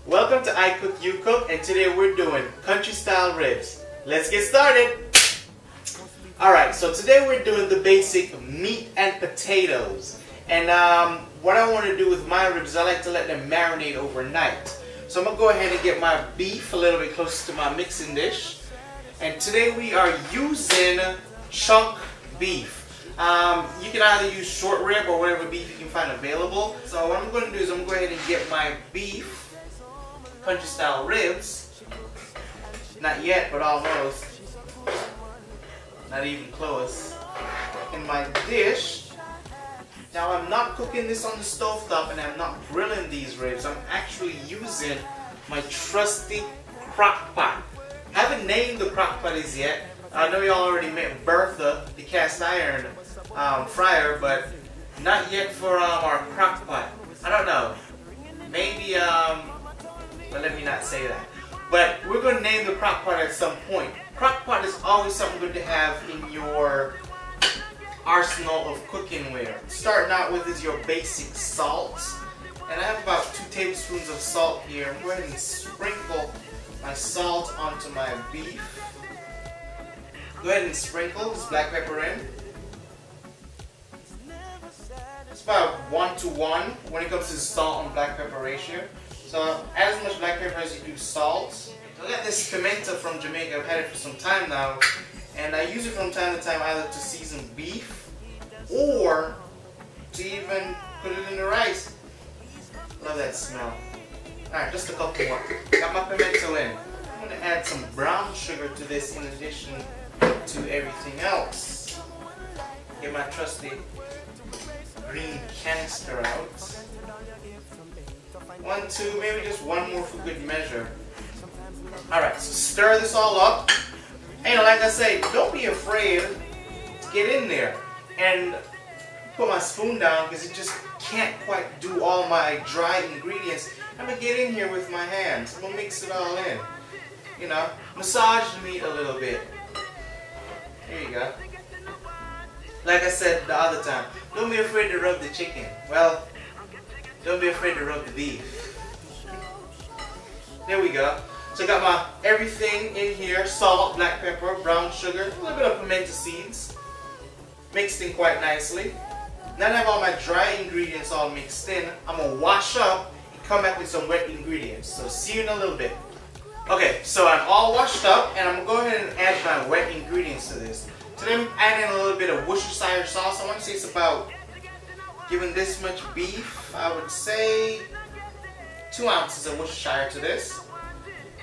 Welcome to I Cook You Cook, and today we're doing country style ribs. Let's get started. Alright, so today we're doing the basic meat and potatoes. And what I want to do with my ribs, I like to let them marinate overnight. So I'm going to go ahead and get my beef a little bit closer to my mixing dish. And today we are using chunk beef. You can either use short rib or whatever beef you can find available. So what I'm going to do is I'm going to go ahead and get my beef, country style ribs. Not yet, but almost. Not even close. In my dish. Now I'm not cooking this on the stovetop and I'm not grilling these ribs. I'm actually using my trusty crock pot. I haven't named the crock pot as yet. I know y'all already met Bertha, the cast iron fryer, but not yet for our crock pot. I don't know. Maybe, but let me not say that. But we're going to name the crock pot at some point. Crock pot is always something good to have in your arsenal of cooking ware. Starting out with is your basic salt. And I have about 2 tablespoons of salt here. I'm going to sprinkle my salt onto my beef. Go ahead and sprinkle this black pepper in. It's about 1 to 1 when it comes to salt and black pepper ratio. So add as much black pepper as you do salt. I got this pimento from Jamaica. I've had it for some time now, and I use it from time to time either to season beef or to even put it in the rice. Love that smell. Alright, just a couple more. Got my pimento in. I'm going to add some brown sugar to this in addition to everything else. Get my trusty green canister out. 1, 2, maybe just 1 more for good measure. Alright, so stir this all up. And like I say, don't be afraid to get in there and put my spoon down because it just can't quite do all my dry ingredients. I'm going to get in here with my hands. I'm going to mix it all in. You know, massage the meat a little bit. There you go. Like I said the other time, don't be afraid to rub the chicken. Well, don't be afraid to rub the beef. There we go. So I got my everything in here. Salt, black pepper, brown sugar, a little bit of pimento seeds. Mixed in quite nicely. Now that I have all my dry ingredients all mixed in, I'm going to wash up and come back with some wet ingredients. So see you in a little bit. Okay, so I'm all washed up and I'm going to go ahead and add my wet ingredients to this. Today I'm adding a little bit of Worcestershire sauce. I want to say it's about, given this much beef, I would say 2 ounces of Worcestershire to this.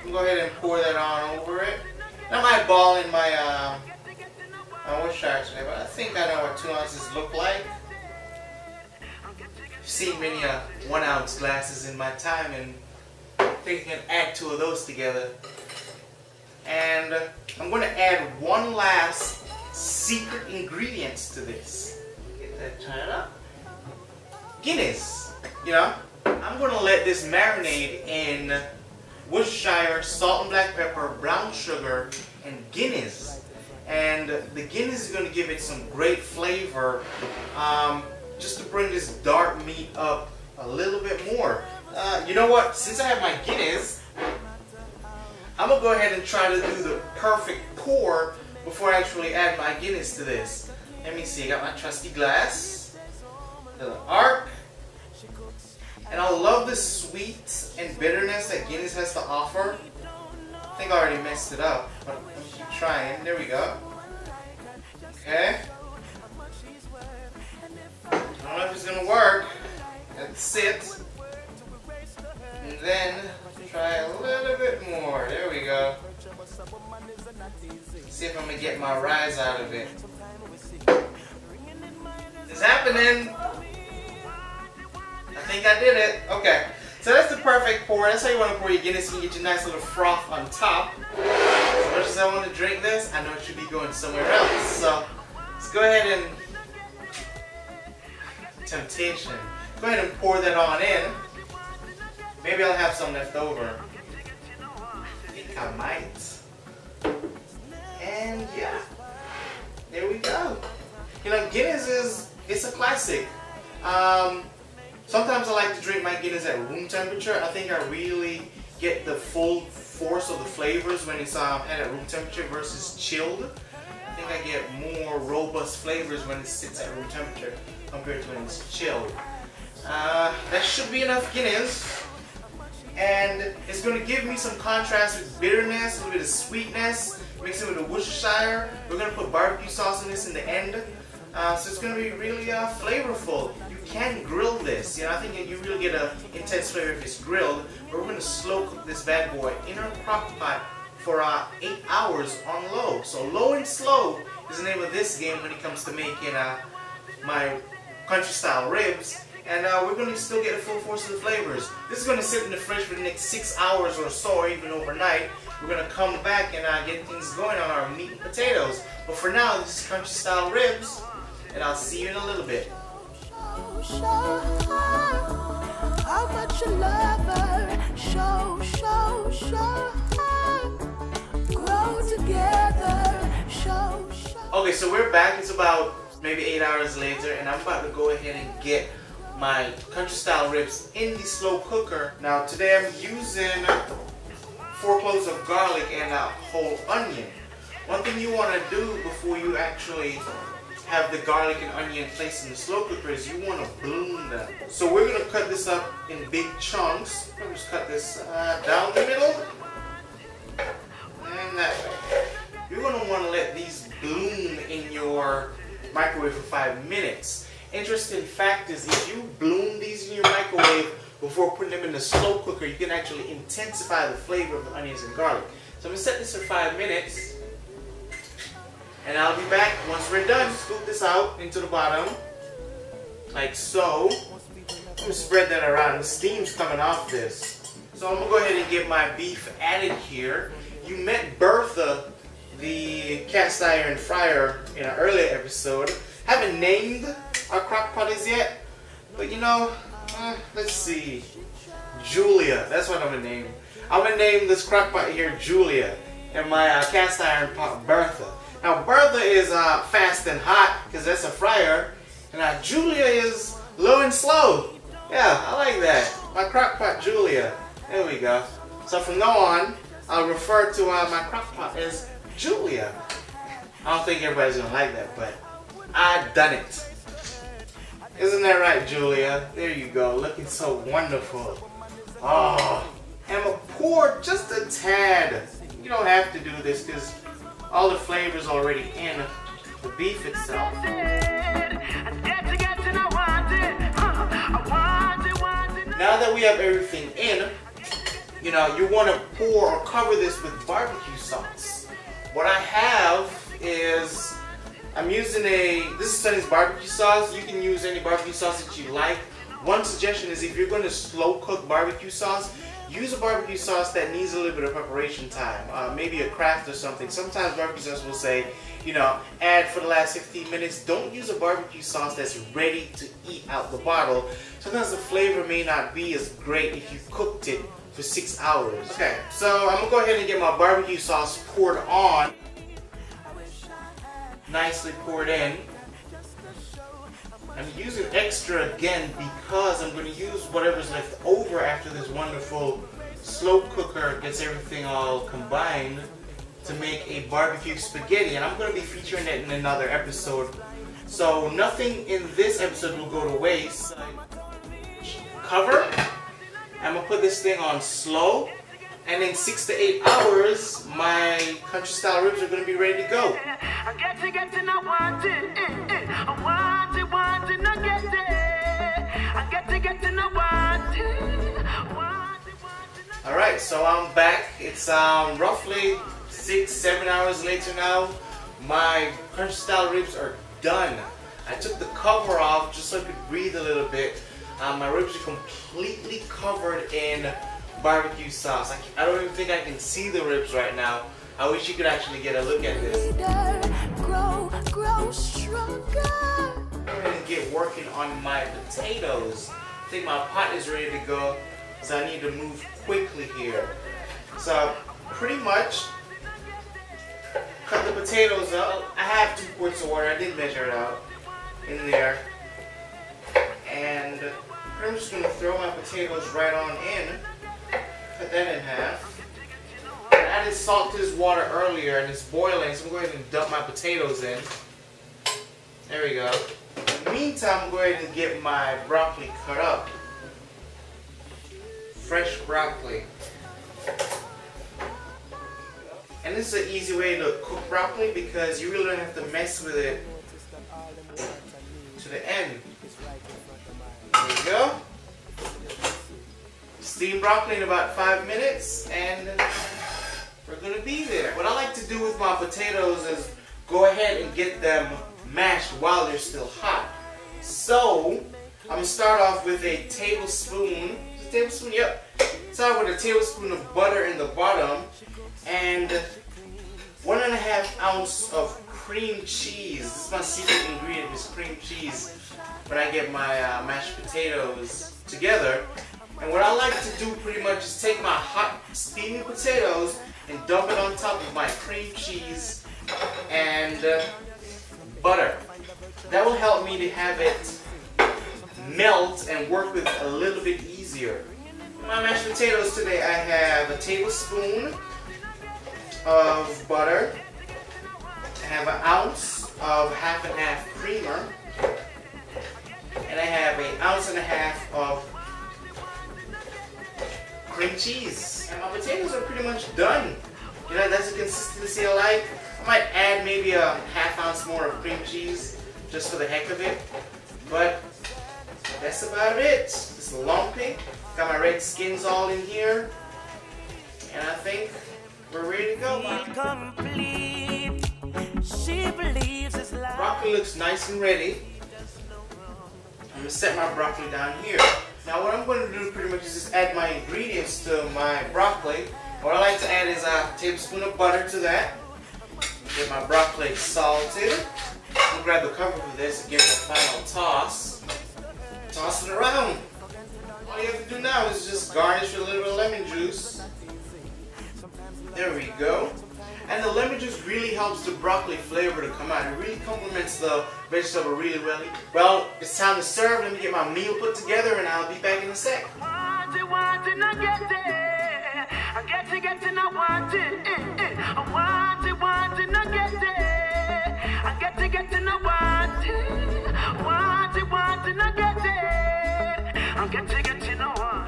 I'm going to go ahead and pour that on over it. And I might ball in my Worcestershire today, but I think I know what 2 ounces look like. I've seen many 1 ounce glasses in my time, and I think I can add 2 of those together. And I'm going to add 1 last secret ingredients to this. Get that turned up. Guinness. You know, I'm going to let this marinate in Worcestershire, salt and black pepper, brown sugar, and Guinness. And the Guinness is going to give it some great flavor, just to bring this dark meat up a little bit more. You know what? Since I have my Guinness, I'm going to go ahead and try to do the perfect pour before I actually add my Guinness to this. Let me see. I got my trusty glass, the arc. And I love the sweet and bitterness that Guinness has to offer. I think I already messed it up, but I'm going to keep trying. There we go. Okay. I don't know if it's going to work. Let's sit. And then try a little bit more. There we go. See if I'm going to get my rise out of it. It's happening. I think I did it. Okay, so that's the perfect pour. That's how you want to pour your Guinness. You get your nice little froth on top. As much as I want to drink this, I know it should be going somewhere else. So let's go ahead and temptation. Go ahead and pour that on in. Maybe I'll have some left over. I think I might. And yeah, there we go. You know, Guinness it's a classic. Sometimes I like to drink my Guinness at room temperature. I think I really get the full force of the flavors when it's at room temperature versus chilled. I think I get more robust flavors when it sits at room temperature compared to when it's chilled. That should be enough Guinness. And it's going to give me some contrast with bitterness, a little bit of sweetness, mix it with a Worcestershire. We're going to put barbecue sauce in this in the end. So it's going to be really flavorful. You can grill this. You know, I think you really get an intense flavor if it's grilled. But we're going to slow cook this bad boy in our crock pot for 8 hours on low. So low and slow is the name of this game when it comes to making my country style ribs. And we're going to still get the full force of the flavors. This is going to sit in the fridge for the next 6 hours or so, or even overnight. We're going to come back and get things going on our meat and potatoes. But for now, this is country style ribs, and I'll see you in a little bit. Okay, so we're back. It's about maybe 8 hours later, and I'm about to go ahead and get my country style ribs in the slow cooker. Now today I'm using 4 cloves of garlic and a whole onion. One thing you want to do before you actually have the garlic and onion placed in the slow cooker is you want to bloom them. So we're going to cut this up in big chunks. I'm just cut this down the middle and that way. You're going to want to let these bloom in your microwave for 5 minutes. Interesting fact is, if you bloom these in your microwave before putting them in the slow cooker, you can actually intensify the flavor of the onions and garlic. So I'm going to set this for 5 minutes, and I'll be back once we're done. Scoop this out into the bottom, like so. I'm going to spread that around. The steam's coming off this. So I'm going to go ahead and get my beef added here. You met Bertha, the cast iron fryer, in an earlier episode. Haven't named our crock pot is yet, but you know, let's see, Julia, that's what I'm gonna name. I'm gonna name this crock pot here Julia, and my cast iron pot Bertha. Now Bertha is fast and hot because that's a fryer, and Julia is low and slow. Yeah, I like that. My crock pot Julia. There we go. So from now on, I'll refer to my crock pot as Julia. I don't think everybody's gonna like that, but I done it. Isn't that right, Julia? There you go, looking so wonderful. Oh, and I'm gonna pour just a tad. You don't have to do this because all the flavor's already in the beef itself. Now that we have everything in, you know, you want to pour or cover this with barbecue sauce. What I have is, I'm using this is Sonny's barbecue sauce. You can use any barbecue sauce that you like. One suggestion is, if you're going to slow cook barbecue sauce, use a barbecue sauce that needs a little bit of preparation time. Maybe a Kraft or something. Sometimes barbecue sauce will say, you know, add for the last 15 minutes. Don't use a barbecue sauce that's ready to eat out the bottle. Sometimes the flavor may not be as great if you cooked it for 6 hours. Okay, so I'm going to go ahead and get my barbecue sauce poured on. Nicely poured in. I'm using extra again because I'm going to use whatever's left over after this wonderful slow cooker gets everything all combined to make a barbecue spaghetti, and I'm going to be featuring it in another episode. So nothing in this episode will go to waste. Cover. I'm going to put this thing on slow, and in 6 to 8 hours my country style ribs are going to be ready to go. Alright, so I'm back. It's roughly 6-7 hours later now. My country style ribs are done. I took the cover off just so I could breathe a little bit. My ribs are completely covered in barbecue sauce. I don't even think I can see the ribs right now. I wish you could actually get a look at this. Go ahead and get working on my potatoes. I think my pot is ready to go, so I need to move quickly here. So pretty much cut the potatoes up. I have 2 quarts of water. I did measure it out in there. And I'm just going to throw my potatoes right on in. Cut that in half. I added salt to this water earlier and it's boiling, so I'm going to go ahead and dump my potatoes in. There we go. In the meantime, I'm going to get my broccoli cut up. Fresh broccoli. And this is an easy way to cook broccoli because you really don't have to mess with it to the end. There you go. Steam broccoli in about 5 minutes and we're going to be there. What I like to do with my potatoes is go ahead and get them mashed while they're still hot. So, I'm going to start off with a tablespoon. Is it a tablespoon? Yep. Start with a tablespoon of butter in the bottom and 1.5 ounce of cream cheese. This is my secret ingredient, is cream cheese when I get my mashed potatoes together. And what I like to do pretty much is take my hot steaming potatoes and dump it on top of my cream cheese and butter. That will help me to have it melt and work with a little bit easier. For my mashed potatoes today, I have a tablespoon of butter. I have an ounce of half and half creamer. And I have an ounce and a half of cream cheese. And my potatoes are pretty much done. You know, that's the consistency I like. I might add maybe a ½ ounce more of cream cheese just for the heck of it. But that's about it. It's lumpy. Got my red skins all in here. And I think we're ready to go. Broccoli looks nice and ready. I'm going to set my broccoli down here. Now what I'm going to do pretty much is just add my ingredients to my broccoli. What I like to add is a tablespoon of butter to that. Get my broccoli salted. I'm going to grab the cover for this and give it a final toss. Toss it around. All you have to do now is just garnish with a little bit of lemon juice. There we go. And the lemon juice really helps the broccoli flavor to come out. It really complements the vegetable really well. Well, it's time to serve. Let me get my meal put together and I'll be back in a sec.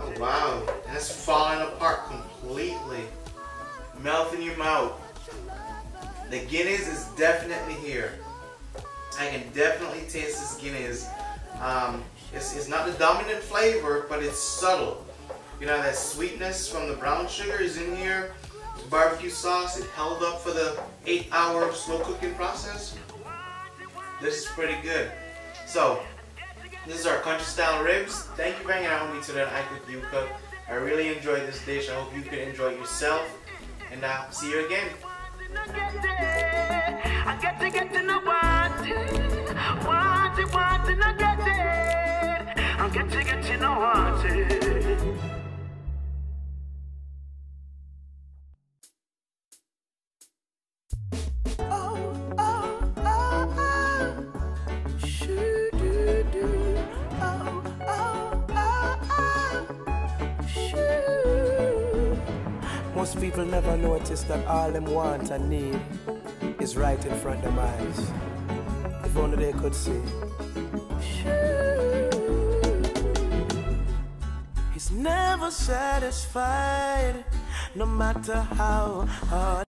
Oh, wow, that's falling apart completely. Melt in your mouth. The Guinness is definitely here. I can definitely taste this Guinness. It's not the dominant flavor, but it's subtle. You know, that sweetness from the brown sugar is in here. The barbecue sauce, it held up for the 8-hour slow cooking process. This is pretty good. So, this is our country style ribs. Thank you for hanging out with me today on I Cook You Cook. I really enjoyed this dish. I hope you can enjoy it yourself. And I'll see you again. Most people never notice that all them want and need is right in front of them eyes. If only they could see. He's never satisfied, no matter how hard.